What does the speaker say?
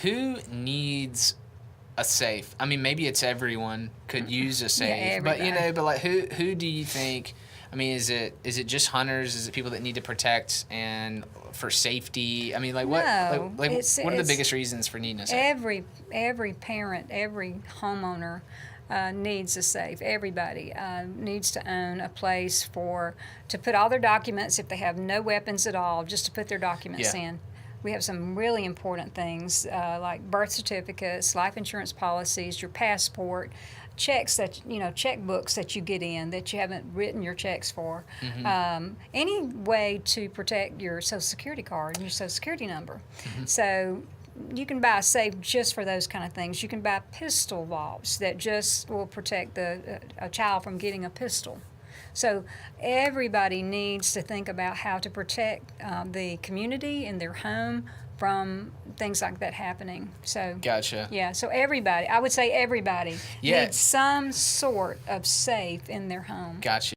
who needs a safe? I mean, maybe it's everyone could use a safe, but like who do you think? I mean, is it just hunters? Is it people that need to protect and for safety? I mean, like what? No, What are the biggest reasons for needing a safe? Every parent, every homeowner needs a safe. Everybody needs to own a place to put all their documents. If they have no weapons at all, just to put their documents in. We have some really important things like birth certificates, life insurance policies, your passport, checks checkbooks that you get in that you haven't written your checks for. Any way to protect your Social Security card and your Social Security number. So you can buy a safe just for those kind of things. You can buy pistol vaults that just will protect a child from getting a pistol. So everybody needs to think about how to protect the community and their home from things like that happening. So Gotcha. Yeah, so everybody, I would say everybody Yeah. needs some sort of safe in their home. Gotcha.